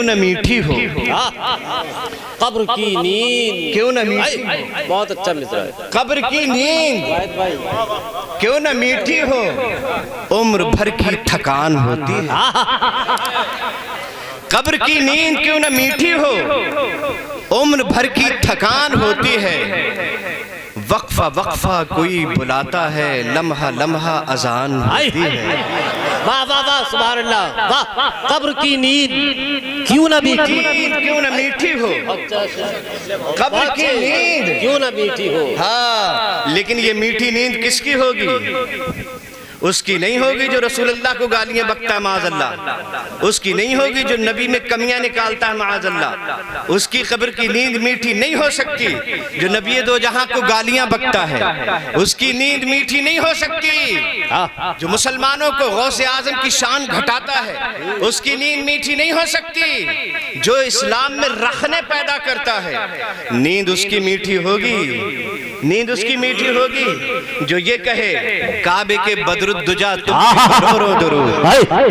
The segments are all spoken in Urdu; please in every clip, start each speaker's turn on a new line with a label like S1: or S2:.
S1: کیوں نہ میٹھی ہو،
S2: قبر کی نیند
S1: کیوں نہ میٹھی،
S2: بہت اچھا مصرع ہے۔
S1: قبر کی نیند
S2: واحد بھائی
S1: کیوں نہ میٹھی ہو، عمر بھر کی تھکان ہوتی ہے۔ قبر کی نیند کیوں نہ میٹھی ہو، عمر بھر کی تھکان ہوتی ہے۔ وقفہ وقفہ کوئی بلاتا ہے، لمحہ لمحہ اذان ہوتی ہے۔
S2: واہ واہ واہ سبحان اللہ، واہ قبر کی نیند کیوں نہ میٹھی،
S1: نیند کیوں نہ میٹھی ہو، قبر کی نیند
S2: کیوں نہ میٹھی ہو۔
S1: ہاں، لیکن یہ میٹھی نیند کس کی ہوگی؟ اس کی نہیں ہوگی جو رسول اللہ کو گالیاں بکتا ہے معاذ اللہ، اس کی نہیں ہوگی جو نبی میں کمیاں نکالتا ہے معاذ اللہ، اس کی قبر کی نیند میٹھی نہیں ہو سکتی جو نبی دو جہاں کو گالیاں بکتا ہے، اس کی نیند میٹھی نہیں ہو سکتی جو مسلمانوں کو غوث اعظم کی شان گھٹاتا ہے، اس کی نیند میٹھی نہیں ہو سکتی جو اسلام میں رخنے پیدا کرتا ہے۔ نیند اس کی میٹھی ہوگی، نیند اس کی میٹھی ہوگی جو یہ کہے کعبے کے بدر الدجا تم پہ کروڑوں درود،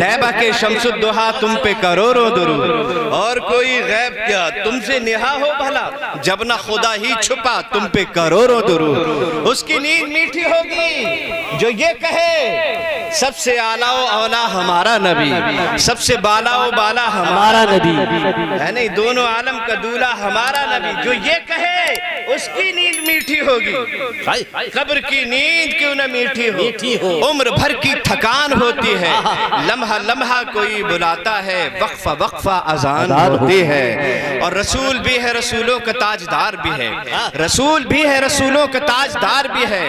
S1: طیبہ کے شمس الدحا تم پہ کروڑوں درود، اور کوئی غیب کیا تم سے نہا ہو بھلا، جب نہ خدا ہی چھپا تم پہ کروڑوں درود۔ اس کی نیند میٹھی ہوگی جو یہ کہے سب سے اعلیٰ و اولا ہمارا نبی، سب سے بالا و بالا ہمارا نبی ہے، نہیں دونوں عالم کا دولہ ہمارا نبی، جو یہ کہے اس کی نیند میٹھی ہوگی۔ قبر کی نیند کیوں نہ میٹھی ہو، عمر بھر کی تھکان ہوتی ہے، لمحہ لمحہ کوئی بلاتا ہے، وقفہ وقفہ اذان ہوتی ہے۔ اور رسول بھی ہے رسولوں کا تاجدار بھی ہے، رسول بھی ہے رسولوں کا تاجدار بھی ہے،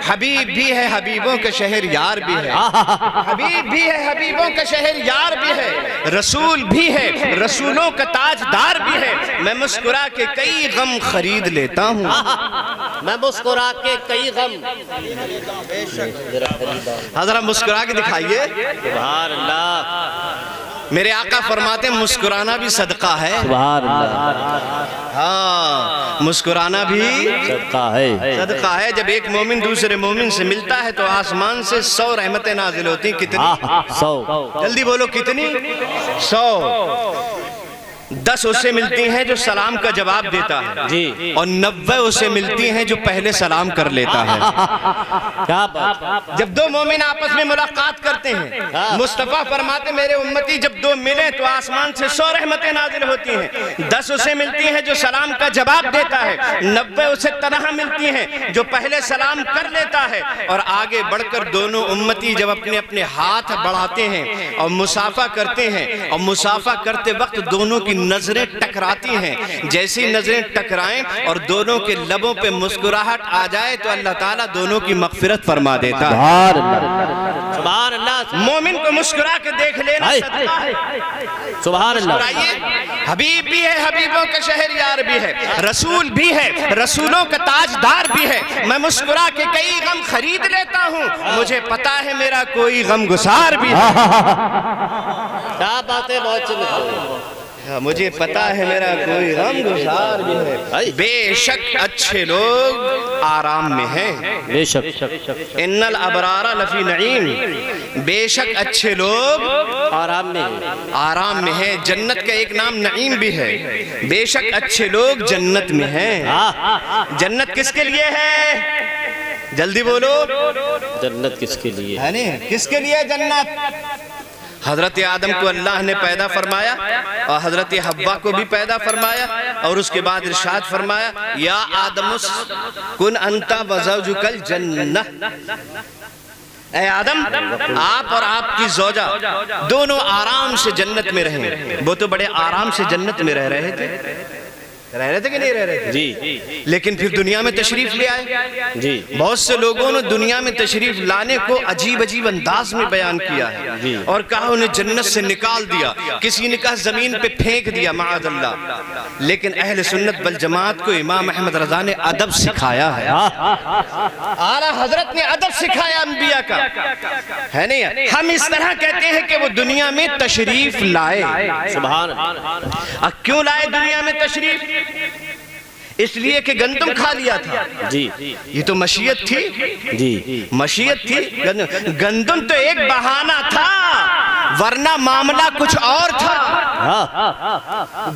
S1: حبیب بھی ہے حبیبوں کا شہر یار بھی ہے، حبیب بھی ہے حبیبوں کا شہر یار بھی ہے، رسول بھی ہے رسولوں کا تاجدار بھی ہے۔ میں مسکرا کے کئی غم خرید لیتا ہوں،
S2: میں مسکرا کے کئی غم،
S1: حضرت مسکرا کے دکھائیے۔
S2: سبحان اللہ،
S1: میرے آقا فرماتے ہیں مسکرانا بھی صدقہ ہے۔
S2: سبحان اللہ،
S1: ہاں، مسکرانا بھی
S2: صدقہ ہے،
S1: صدقہ ہے۔ جب ایک مومن دوسرے مومن سے ملتا ہے تو آسمان سے 100 رحمتیں نازل ہوتی ہیں۔ کتنی؟
S2: 100،
S1: جلدی بولو کتنی؟ 100۔ 10 اسے ملتی ہیں جو سلام کا جواب دیتا ہے
S2: جی،
S1: اور 90 اسے ملتی ہیں جو پہلے سلام کر لیتا ہے۔
S2: کیا بات،
S1: جب دو مومن آپس میں ملاقات کرتے ہیں، مصطفیٰ فرماتے میرے امتی جب دو ملیں تو آسمان سے 100 رحمتیں نازل ہوتی ہیں۔ 10 اسے ملتی ہیں جو سلام کا جواب دیتا ہے، 90 اسے طرح ملتی ہیں جو پہلے سلام کر لیتا ہے۔ اور آگے بڑھ کر دونوں امتی جب اپنے اپنے ہاتھ بڑھاتے ہیں اور مصافحہ کرتے ہیں، اور مصافحہ کرتے وقت دونوں کی نظریں ٹکراتی ہیں، جیسی نظریں ٹکرائیں اور دونوں کے لبوں پہ مسکراہٹ آ جائے تو اللہ تعالیٰ دونوں کی مغفرت فرما دیتا ہے۔
S2: سبحان اللہ،
S1: مومن کو مسکرا کے دیکھ لینا صدقہ ہے۔
S2: سبحان اللہ،
S1: مسکرائیے، حبیب بھی ہے حبیبوں کا شہر یار بھی ہے، رسول بھی ہے رسولوں کا تاجدار بھی ہے۔ میں مسکرا کے کئی غم خرید لیتا ہوں، مجھے پتا ہے میرا کوئی غم گسار بھی ہے۔
S2: کیا باتیں بہت اچھی لکھی،
S1: مجھے پتا ہے میرا کوئی غم گسار بھی ہے۔ بے شک اچھے لوگ آرام میں ہیں،
S2: بے شک،
S1: ان الابرار لفی نعیم، بے شک اچھے لوگ آرام میں ہیں۔ جنت کا ایک نام نعیم بھی ہے، بے شک اچھے لوگ جنت میں ہیں۔ جنت کس کے لیے ہے؟ جلدی بولو،
S2: جنت کس کے لیے
S1: ہے نہیں کس کے لیے جنت؟ حضرت آدم کو اللہ نے پیدا فرمایا اور حضرت حوا کو بھی پیدا فرمایا، اور اس کے بعد ارشاد فرمایا یا آدم کن انتا وزوجک الجنہ، اے آدم آپ اور آپ کی زوجہ دونوں آرام سے جنت میں رہیں۔ وہ تو بڑے آرام سے جنت میں رہ رہے تھے کہ نہیں رہ رہے تھے؟
S2: جی،
S1: لیکن پھر دنیا میں تشریف لے آئے۔
S2: جی،
S1: بہت سے لوگوں نے دنیا میں تشریف لانے کو عجیب عجیب انداز میں بیان کیا ہے اور کہا انہیں جنت سے نکال دیا، کسی نے کہا زمین پہ پھینک دیا معاذ اللہ۔ لیکن اہل سنت والجماعت کو امام احمد رضا نے ادب سکھایا ہے، اعلیٰ حضرت نے ادب سکھایا انبیاء کا، ہے نہیں؟ ہم اس طرح کہتے ہیں کہ وہ دنیا میں تشریف لائے۔
S2: سبحان اللہ،
S1: کیوں لائے دنیا میں تشریف؟ اس لیے کہ گندم کھا لیا تھا۔
S2: جی،
S1: یہ تو مشیت تھی،
S2: جی،
S1: مشیت تھی۔ گندم تو ایک بہانہ تھا ورنہ معاملہ کچھ اور تھا۔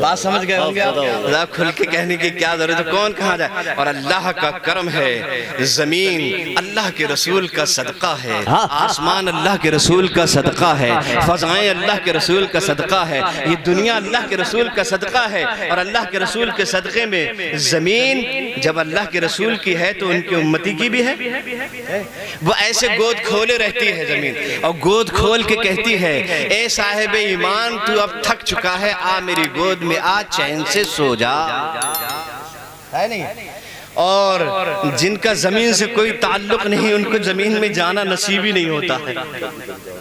S1: بات سمجھ گئے ہوں گے آپ؟ کھل کے کہنے کی کیا ضرورت ہے، کون کہاں جائے؟ اور اللہ کا کرم ہے، زمین اللہ کے رسول کا صدقہ ہے، آسمان اللہ کے رسول کا صدقہ ہے، فضائیں اللہ کے رسول کا صدقہ ہے، یہ دنیا اللہ کے رسول کا صدقہ ہے، اور اللہ کے رسول کے صدقے میں زمین جب اللہ کے رسول کی ہے تو ان کی امتی کی بھی ہے۔ وہ ایسے گود کھولے رہتی ہے زمین، اور گود کھول کے کہتی ہے اے صاحب ایمان تو اب تھک چکا ہے، آ میری گود میں آ چین سے سو جا، ہے نہیں؟ اور جن کا زمین سے کوئی تعلق نہیں ان کو زمین میں جانا نصیب ہی نہیں ہوتا ہے۔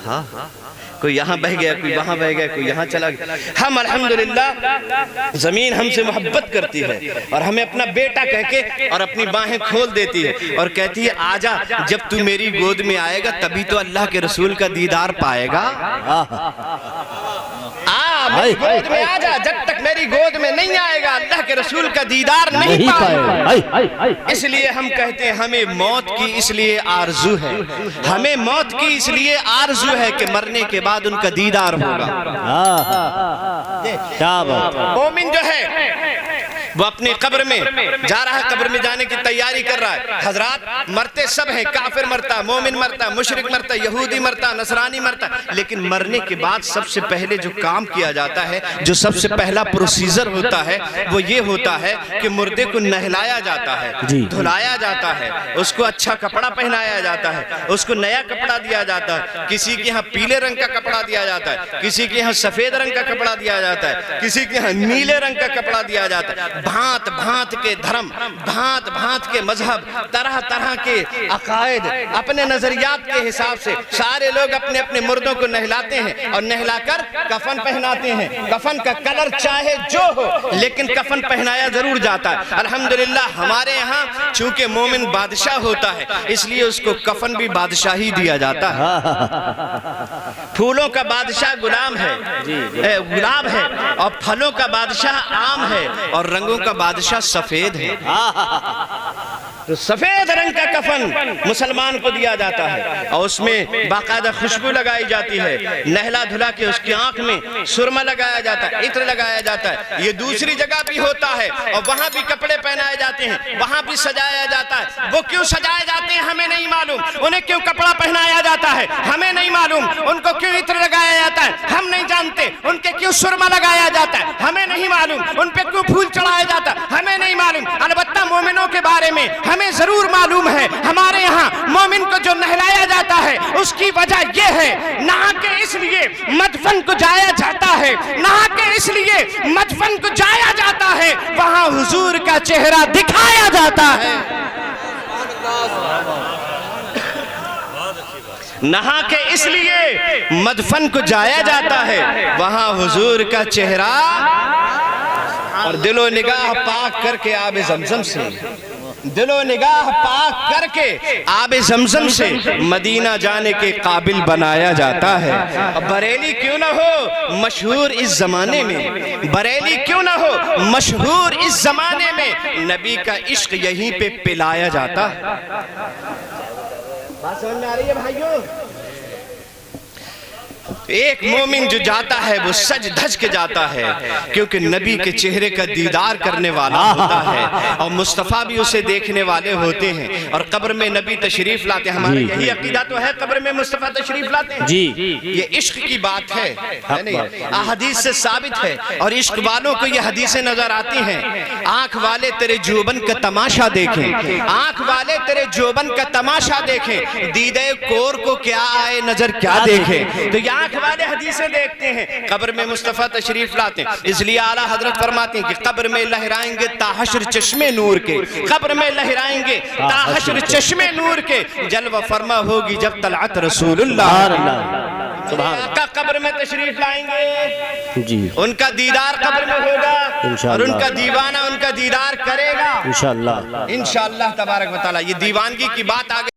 S1: ہاں کوئی یہاں بہ گیا، کوئی وہاں بہ گیا، کوئی یہاں چلا گیا۔ ہم الحمدللہ زمین ہم سے محبت کرتی ہے اور ہمیں اپنا بیٹا کہہ کے اور اپنی باہیں کھول دیتی ہے اور کہتی ہے آجا، جب تو میری گود میں آئے گا تبھی تو اللہ کے رسول کا دیدار پائے گا۔ میری گود میں آجا، جب تک میری گود میں نہیں آئے گا اللہ کے رسول کا دیدار نہیں پائے گا۔ اس لیے ہم کہتے ہیں ہمیں موت کی اس لیے آرزو ہے، ہمیں موت کی اس لیے آرزو ہے کہ مرنے کے بعد ان کا دیدار ہوگا۔ مومن جو ہے وہ اپنی قبر میں جا رہا ہے، قبر میں جانے کی تیاری کر رہا ہے۔ حضرات مرتے سب ہیں، کافر مرتا، مومن مرتا، مشرک مرتا، یہودی مرتا، نصرانی مرتا، لیکن مرنے کے بعد سب سے پہلے جو کام کیا جاتا ہے، جو سب سے پہلا پروسیجر ہوتا ہے وہ یہ ہوتا ہے کہ مردے کو نہلایا جاتا ہے، دھلایا جاتا ہے، اس کو اچھا کپڑا پہنایا جاتا ہے، اس کو نیا کپڑا دیا جاتا ہے۔ کسی کے ہاں پیلے رنگ کا کپڑا دیا جاتا ہے، کسی کے ہاں سفید رنگ کا کپڑا دیا جاتا ہے، کسی کے ہاں نیلے رنگ کا کپڑا دیا جاتا ہے۔ بھانت بھانت کے دھرم، بھانت بھانت کے مذہب، طرح طرح کے عقائد، اپنے نظریات کے حساب سے سارے لوگ اپنے اپنے مردوں کو نہلاتے ہیں اور نہلا کر کفن پہناتے ہیں۔ کفن کا کلر چاہے جو ہو لیکن کفن پہنایا ضرور جاتا ہے۔ الحمدللہ ہمارے یہاں چونکہ مومن بادشاہ ہوتا ہے اس لیے اس کو کفن بھی بادشاہی دیا جاتا ہے۔ پھولوں کا بادشاہ گلاب ہے اور پھلوں کا بادشاہ آم ہے اور رنگوں کا بادشاہ سفید ہے۔ تو سفید رنگ کا کفن مسلمان کو دیا جاتا ہے اور اس میں باقاعدہ خوشبو لگائی جاتی ہے، نہلا دھلا کے اس کی آنکھ میں سرما لگایا جاتا ہے، عطر لگایا جاتا ہے۔ یہ دوسری جگہ بھی ہوتا ہے اور وہاں بھی کپڑے پہنائے جاتے ہیں، وہاں بھی سجایا جاتا ہے۔ وہ کیوں سجائے جاتے ہیں ہمیں نہیں معلوم، انہیں کیوں کپڑا پہنایا جاتا ہے ہمیں نہیں معلوم، ان کو کیوں عطر لگایا جاتا ہے ہم نہیں جانتے، ان کے کیوں سرما لگایا جاتا ہے ہمیں نہیں معلوم، ان پہ کیوں پھول چڑھایا جاتا ہے ہمیں نہیں معلوم۔ البتہ مومنوں کے بارے میں ہمیں ضرور معلوم ہے، ہمارے یہاں مومن کو جو نہلایا جاتا ہے اس کی وجہ یہ ہے نہا کے اس لیے مدفن کو جایا جاتا ہے، نہا کے اس لیے مدفن کو جایا جاتا ہے، وہاں حضور کا چہرہ دکھایا جاتا ہے۔ نہا کے اس لیے مدفن کو جایا جاتا ہے، وہاں حضور کا چہرہ، اور دل و نگاہ پاک کر کے آب زمزم سے، دل و نگاہ پاک کر کے آب زمزم سے مدینہ جانے کے قابل بنایا جاتا ہے۔ بریلی کیوں نہ ہو مشہور اس زمانے میں، بریلی کیوں نہ ہو مشہور اس زمانے میں، نبی کا عشق یہیں پہ پلایا جاتا ہے۔ بات سمجھ میں آ رہی ہے بھائیوں؟ ایک مومن جو جاتا ہے وہ سج دھج کے جاتا ہے کیونکہ نبی کے چہرے کا دیدار کرنے والا ہوتا ہے اور مصطفیٰ بھی اسے دیکھنے والے ہوتے ہیں، اور قبر میں نبی تشریف لاتے ہیں۔ ہمارا یہی عقیدہ تو ہے، قبر میں مصطفیٰ تشریف لاتے ہیں۔ یہ عشق کی بات ہے، احادیث سے ثابت ہے، اور عشق والوں کو یہ حدیثیں نظر آتی ہیں۔ آنکھ والے تیرے جوبن کا تماشا دیکھیں، آنکھ والے تیرے جوبن کا تماشا دیکھیں، دیدے کور کو کیا آئے نظر کیا دیکھیں۔ تو یہ آنکھ والے حدیثیں دیکھتے ہیں، قبر میں مصطفیٰ تشریف لاتے ہیں۔ اس لیے اعلیٰ حضرت فرماتے ہیں کہ قبر میں لہرائیں گے تا حشر چشمے نور کے، قبر میں لہرائیں گے تا حشر چشمے نور کے، جلوہ فرما ہوگی جب طلعت رسول اللہ۔ آقا قبر میں تشریف لائیں گے، ان کا دیدار قبر میں ہوگا اور ان کا دیوانہ ان کا دیدار کرے گا انشاءاللہ تبارک و تعالی۔ یہ دیوانگی کی بات آگے